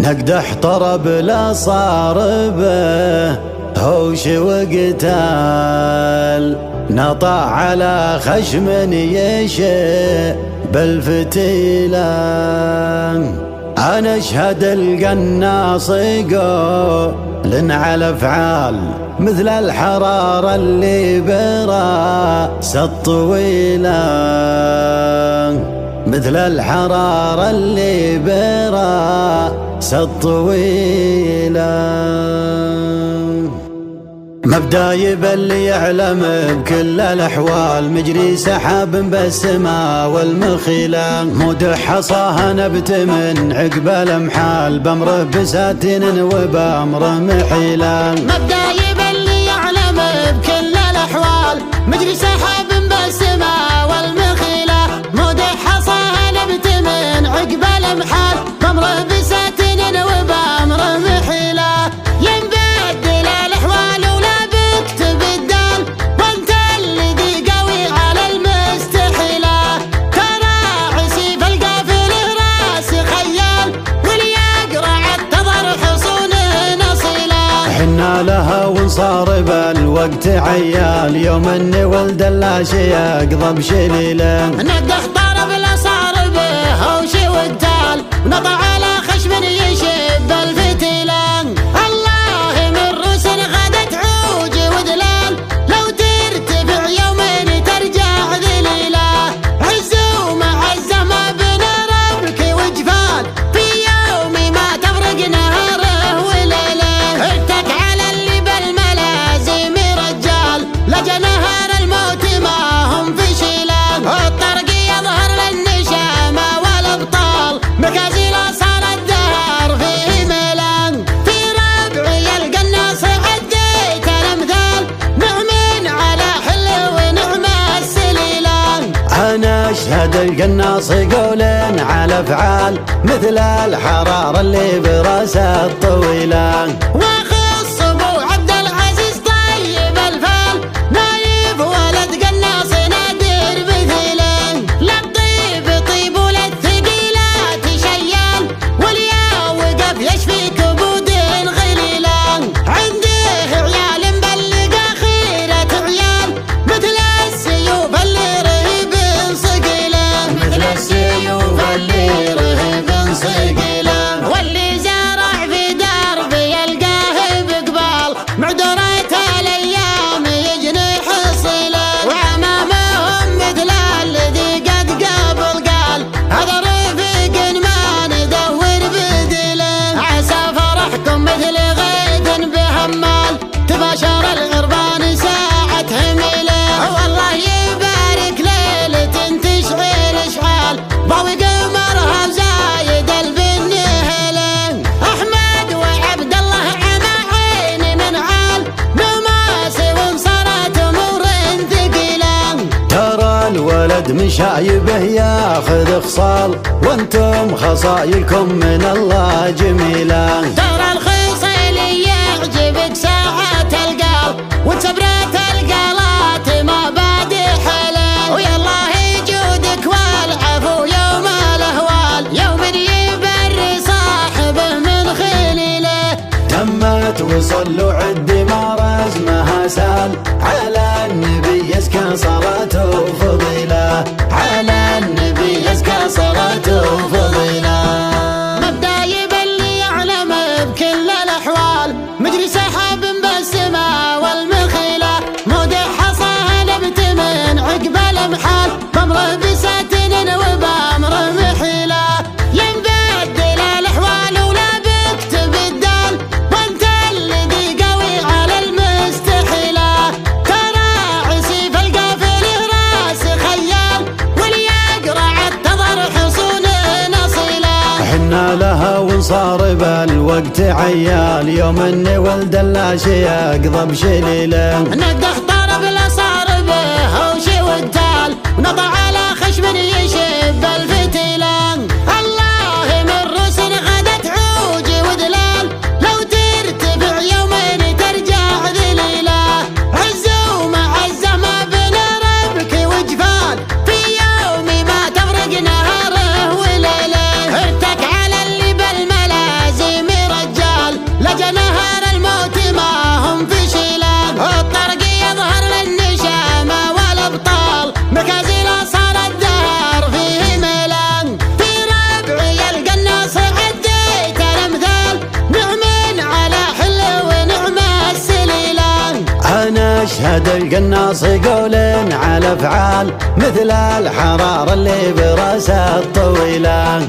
نقدح طرب لا صار به هوش وقتال، نطع على خشم يشي بالفتيلة. أنا أشهد القناص قول على أفعال مثل الحرارة اللي براس الطويلة، مثل الحرارة اللي براس الطويلة. مبدايب اللي يعلم بكل الأحوال، مجري سحاب بالسماء والمخيلة، مودح حصاها نبت من عقب الأمحال، بأمره بساتين وبأمره محيلة. مبدايب اللي يعلم بكل الأحوال، مجري سحاب بالسماء والمخيلة، مودح حصاها نبت من عقب الأمحال، بأمره بساتين وبأمره محيلة. ينبدل الأحوال ولا بكتب الدال، وانت الذي قوي على المستحيلة. ترى عسيف القافل راس خيال، واليقرع التضر حصون نصيلة. حنا لها ونصار بالوقت عيال، يوم اني ولد اللاشي يقضى بشليله. نقدح طرب لا صار به هوش وقتال، ونطع على خشم يشب الفتيلة. الله من رسل غدت عوج ودلال، لو ترتفع يومين ترجع ذليلة. عز ومعزة ما بين ربك وجفال، في يوم ما تفرق نهاره وليله. اتك على اللي بالملازم رجال، لجا نهار الموت ما هم في شيله. الطرق يظهر للنشامة والابطال، مكازيلا صار الدهر فيه ميلان. في ربعي القناص عديت الامثال، نعم على حل ونعم السليلة. أنا أشهد القناص قولين على أفعال، مثل الحرارة اللي براسها الطويلة. واخص ابو عبد العزيز طيب الفال، نايف ولد قناص نادر مثيله. للطيب طيب وللثقيلات شيال، واليا وقف يشفي كبود غليله. عنده عيال مبلغ خيرة عيال، مثل السيوف اللي رهيب صقيله، مثل السيوف اللي رهيب صقيله. واللي زرع في دربي يلقاه بقبال، معذورة الايام يجني حصيله. وامامهم مثل الذي قد قبل قال، هذا رفيق ما ندور بديله. عسى فرحكم مثل غيث بهمال، تباشر الغربان ساعة هميله. والله يبارك ليلة تشعل اشعال، ضوي قمرها زايد البن هله. احمد وعبد الله عمى عيني من عال، نماسي وانصرت امور ثقيله. ترى الولد مشايبه ياخذ خصال، وانتم خصايلكم من الله جميلة. ترى الخصيل يعجبك ساعة القال، وتبرة القالات ما بادي حلا. ويا الله يجودك والعفو يوم الاهوال، يوم يبري صاحبه من خليله. تمت وصلوا عد ما رزمها سال، على النبي يزكى صلاته وفضيلة، على النبي يزكى صلاته وفضيلة. مبدايب اللي يعلم بكل الأحوال، مجري سحاب بالسماء والمخيلة، مودح حصاها نبت من عقب الأمحال، بأمره بساتين وبأمره محيلة. ينبدل الأحوال ولا بكتب الدال، وانت الذي قوي على المستحيلة. ترى عسيف القافل راس خيال، واليقرع التضر حصون نصيلة. حنا لها ونصار بالوقت عيال، يوم اني ولد اللاشي يقضى بشليله. نقدح طرب لا صار به هوش وقتال، ونطع على خشم يشب الفتيلة. الله من رسل غدت عوج ودلال، لو ترتفع يومين ترجع ذليلة. عز ومعزة ما بين ربك وجفال، في يوم ما تفرق نهاره وليله. اتك على اللي بالملازم تلقى الناس يقولن على افعال مثل الحرار اللي براسه الطويله.